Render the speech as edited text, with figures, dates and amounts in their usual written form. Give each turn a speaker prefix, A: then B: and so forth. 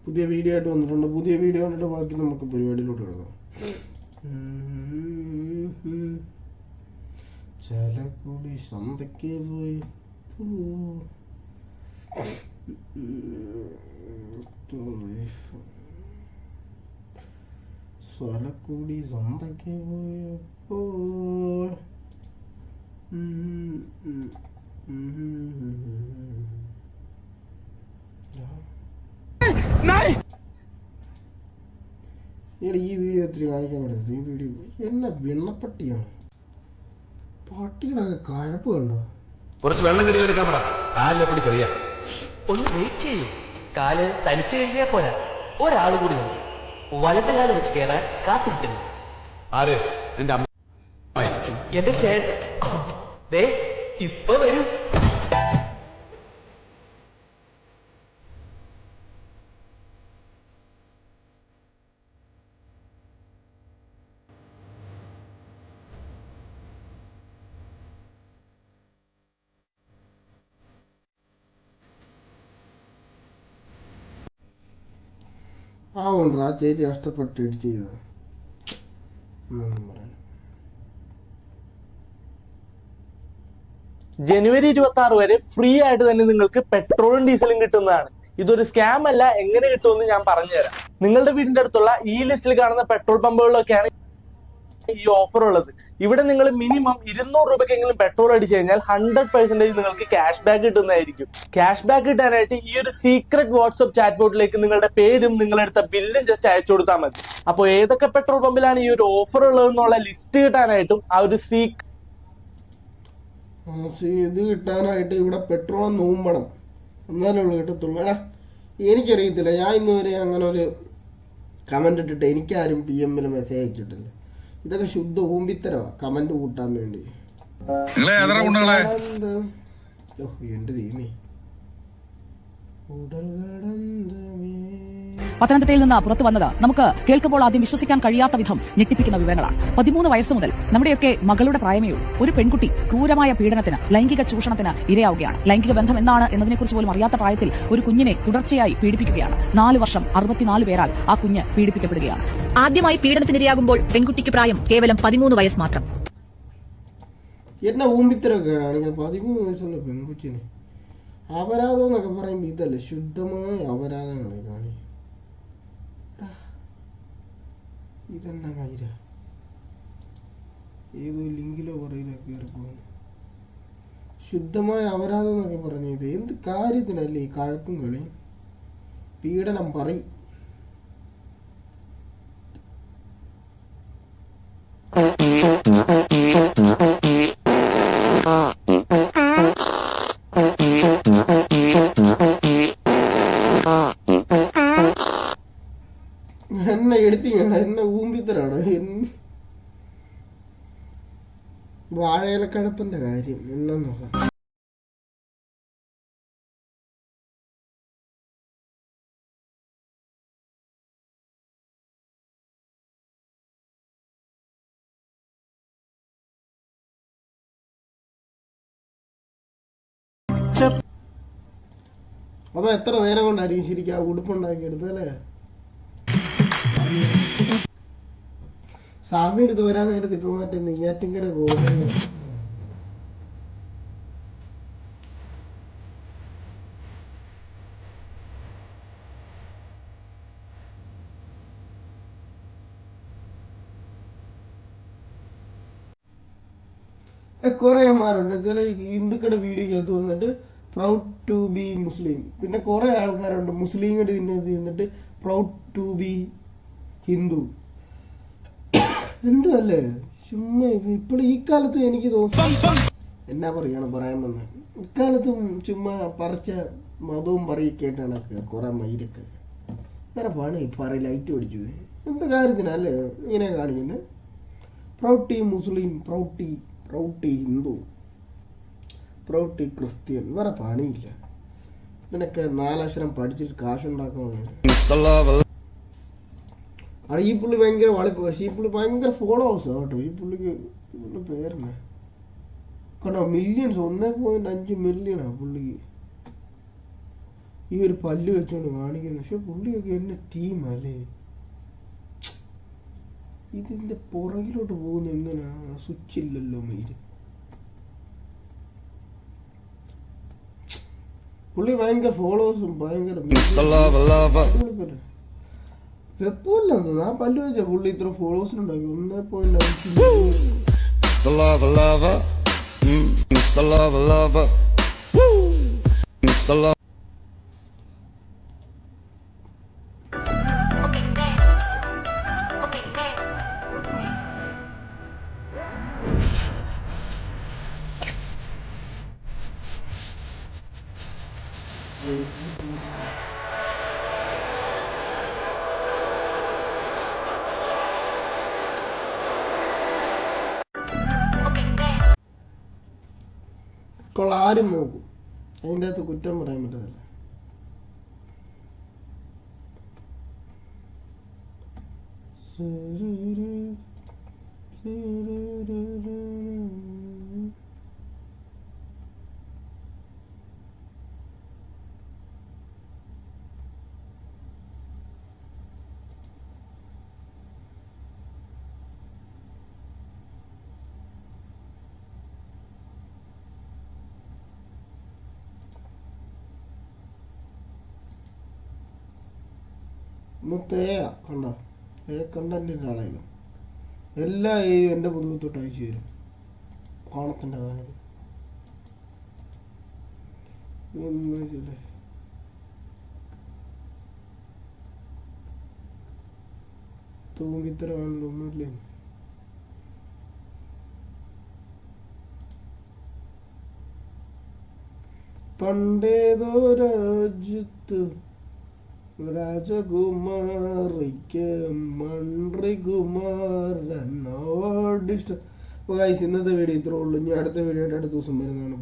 A: പുതിയ വീഡിയോ ആയിട്ട് വന്നിട്ടുണ്ട്. പുതിയ വീഡിയോ കണ്ടിട്ട് ബാക്കി നമുക്ക് പരിപാടിയിലോട്ട് കിടക്കാം. ചാലക്കുടി സന്തയ്ക്ക് പോയി ചാലക്കുടി സന്തയ്ക്ക് പോയപ്പോൾ ഈ വീഡിയോ ഒത്തിരി കാണിക്കാൻ പറ്റത്തില്ല. ഈ വീഡിയോ എന്നെ വെള്ളപ്പട്ടിയാണ്. പട്ടിയുടെ കഴപ്പ് കണ്ടോ?
B: കുറച്ച് വെള്ളം കടി എടുക്കാൻ പറ. കാലിലെപ്പടി ചെറിയ
C: ഒന്ന് വെയിറ്റ് ചെയ്യൂ. കാല് തനിച്ച് കഴിഞ്ഞാൽ പോരാ, ഒരാൾ കൂടി ഉണ്ട്. വലത്തെ കാല് വെച്ച് കയറാൻ കാത്തിരിക്കുന്നു.
B: ആര്? നിന്റെ അമ്മ?
C: എന്റെ ചേട്ടൻ ദേ ഇപ്പൊ വരും.
A: ഉണ്ട് ആ ചേച്ചി കഷ്ടപ്പെട്ട് എഡിറ്റ് ചെയ്തത്.
D: ജനുവരി 26 വരെ ഫ്രീ ആയിട്ട് തന്നെ നിങ്ങൾക്ക് പെട്രോളും ഡീസലും കിട്ടുന്നതാണ്. ഇതൊരു സ്കാം അല്ല. എങ്ങനെ കിട്ടുമെന്ന് ഞാൻ പറഞ്ഞുതരാം. നിങ്ങളുടെ വീടിന്റെ അടുത്തുള്ള ഈ ലിസ്റ്റിൽ കാണുന്ന പെട്രോൾ പമ്പുകളിലൊക്കെയാണ് ഈ ഓഫർ ഉള്ളത്. ഇവിടെ നിങ്ങൾ മിനിമം 200 രൂപയ്ക്കെങ്കിലും പെട്രോൾ അടിച്ചു കഴിഞ്ഞാൽ 100% നിങ്ങൾക്ക് ക്യാഷ് ബാക്ക് കിട്ടുന്നതായിരിക്കും. ക്യാഷ് ബാക്ക് കിട്ടാനായിട്ട് ഈ ഒരു സീക്രട്ട് വാട്സ്ആപ്പ് ചാറ്റ് ബോട്ടിലേക്ക് നിങ്ങളുടെ പേരും നിങ്ങളെടുത്ത ബില്ലും ജസ്റ്റ് അയച്ചു കൊടുത്താൽ മതി. അപ്പോൾ ഏതൊക്കെ പെട്രോൾ പമ്പിലാണ് ഈ ഒരു ഓഫർ ഉള്ളതെന്നുള്ള ലിസ്റ്റ് കിട്ടാനായിട്ടും ആ ഒരു
A: ഇത് കിട്ടാനായിട്ട് ഇവിടെ പെട്രോൾ നോമ്പണം, എന്നാലേ ഉള്ളു കിട്ടത്തുള്ളൂ. എടാ എനിക്കറിയത്തില്ല, ഞാൻ ഇന്നുവരെ അങ്ങനെ ഒരു കമന്റ് ഇട്ടിട്ട് എനിക്കാരും PM മെസ്സേജ് അയച്ചിട്ടില്ല. ഇതൊക്കെ ശുദ്ധ ഊമ്പിത്തരവാ കമന്റ് കൂട്ടാൻ വേണ്ടി. എന്റെ ദൈവമേ.
E: പത്തനംതിട്ടയിൽ നിന്ന് പുറത്തു വന്നത് നമുക്ക് കേൾക്കുമ്പോൾ ആദ്യം വിശ്വസിക്കാൻ കഴിയാത്ത വിധം ഞെട്ടിപ്പിക്കുന്ന വിവരങ്ങളാണ്. 13 വയസ്സ് മുതൽ നമ്മുടെയൊക്കെ മകളുടെ പ്രായമേ ഉള്ളൂ ഒരു പെൺകുട്ടി ക്രൂരമായ പീഡനത്തിന്, ലൈംഗിക ചൂഷണത്തിന് ഇരയാവുകയാണ്. ലൈംഗിക ബന്ധം എന്താണ് എന്നതിനെക്കുറിച്ച് പോലും അറിയാത്ത പ്രായത്തിൽ ഒരു കുഞ്ഞിനെ തുടർച്ചയായി പീഡിപ്പിക്കുകയാണ്. 4 വർഷം 64 പേരാൽ ആ കുഞ്ഞ് പീഡിപ്പിക്കപ്പെടുകയാണ്.
F: ആദ്യമായി പീഡനത്തിനിരയാകുമ്പോൾ പെൺകുട്ടിക്ക് പ്രായം കേവലം 13 വയസ്സ് മാത്രം.
A: എന്നെ ഊമ്പിത്തരമൊക്കെ കാണിക്കാൻ 13 വയസ്സുള്ള പെൺകുച്ചിന് അപരാധം എന്നൊക്കെ പറയുമ്പോൾ ഇതല്ലേ ശുദ്ധമായ അപരാധങ്ങളെ കാണി. ഇതെന്നാ മൈര ഏതോ ലിങ്കിലോ പറയിലോ കയറിപ്പോകുന്നു. ശുദ്ധമായ അപരാധം എന്നൊക്കെ പറഞ്ഞു. ഇത് എന്ത് കാര്യത്തിനല്ലേ ഈ കഴപ്പും കളി? പീഡനം പറയും. എന്നെ എടുത്തിങ്ങാണ്, എന്നെ ഊമ്പിത്തരാണ്. വാഴയിലക്കടപ്പിന്റെ കാര്യം എല്ലാം നോക്കാം. അപ്പൊ എത്ര നേരം കൊണ്ടായിരിക്കും ശരിക്കും ആ ഉടുപ്പുണ്ടാക്കി എടുത്തല്ലേ? സ്വാമി എടുത്ത് വരാൻ നേരത്ത് ഇപ്പൊ മറ്റേ നെയ്യാറ്റിങ്കര ഗോപുരം കുറേമാരുണ്ട്. ചില ഹിന്ദുക്കളുടെ വീഡിയോക്കകത്ത് വന്നിട്ട് പ്രൗഡ് ടു ബി മുസ്ലിം. പിന്നെ കുറെ ആൾക്കാരുണ്ട് മുസ്ലിങ്ങളുടെ എന്നിട്ട് പ്രൗഡ് ടു ബി ഹിന്ദു. എന്തല്ലേ ചുമ്മാ. ഇപ്പോൾ ഈ കാലത്ത് എനിക്ക് തോന്നുന്നു എന്നാ പറയാൻ വന്നത്, ഇക്കാലത്തും ചുമ്മാ പറിച്ച മതവും പറയിക്കേട്ടാണ് കുറെ മയിലൊക്കെ. വേറെ പണി ലൈറ്റ് പഠിച്ചു എന്ത് കാര്യത്തിനല്ലേ ഇങ്ങനെ കാണിക്കുന്നത്? Proud to Muslim, proud to Hindu, proud to Christian. വേറെ പണിയില്ല. ഇതിനൊക്കെ 4 അക്ഷരം പഠിച്ചിട്ട് കാശുണ്ടാക്കാൻ. അവിടെ ഈ പുള്ളി ഭയങ്കര വളിപ്പ്. പക്ഷെ ഈ പുള്ളി ഭയങ്കര ഫോളോവേഴ്സ് കേട്ടോ. ഈ പുള്ളിക്ക് പേരെന്നെ കേട്ടോ, മില്യൺസ് 1.5 മില്യണാ പുള്ളിക്ക്. ഈ ഒരു പല്ല് വെച്ചോണ്ട് കാണിക്കുന്നു. പക്ഷെ പുള്ളിയൊക്കെ എന്നെ ടീമല്ലേ. ഇതിന്റെ പുറകിലോട്ട് പോകുന്ന എങ്ങനെയാ? സ്വിച്ച് ഇല്ലല്ലോ മയില്. പുള്ളി ഭയങ്കര ഫോളോവേഴ്സും ഭയങ്കര വെപ്പമില്ല. ആ പല്ല് വെച്ചാ പുള്ളി ഇത്ര ഫോളോവേഴ്സിനുണ്ടാക്കി 1.5. ആരും നോക്കും. അതിൻ്റെ അകത്ത് കുറ്റം പറയാൻ പറ്റത്തില്ല. മൊത്തം കണ്ടോ? കണ്ടന്റിൻ്റെ ആളായാലും എല്ലാ എൻ്റെ പുതുകത്തോട്ട് അയച്ചു തരും. ഓണത്തിൻ്റെ കാര്യം തൂങ്ങിത്തരമാണല്ലോ. ഒന്നുമില്ലേ? പണ്ടേതോ രാജ്യത്ത് രാജകുമാരിക്ക് മന്ത്രികുമാരനോട് ഇഷ്ടം. അപ്പോൾ ഗൈസ്, ഇന്നത്തെ വീഡിയോ ഇത്രേ ഉള്ളൂ. ഇനി അടുത്ത വീഡിയോ ആയിട്ട് അടുത്ത ദിവസം വരുന്നതാണ്.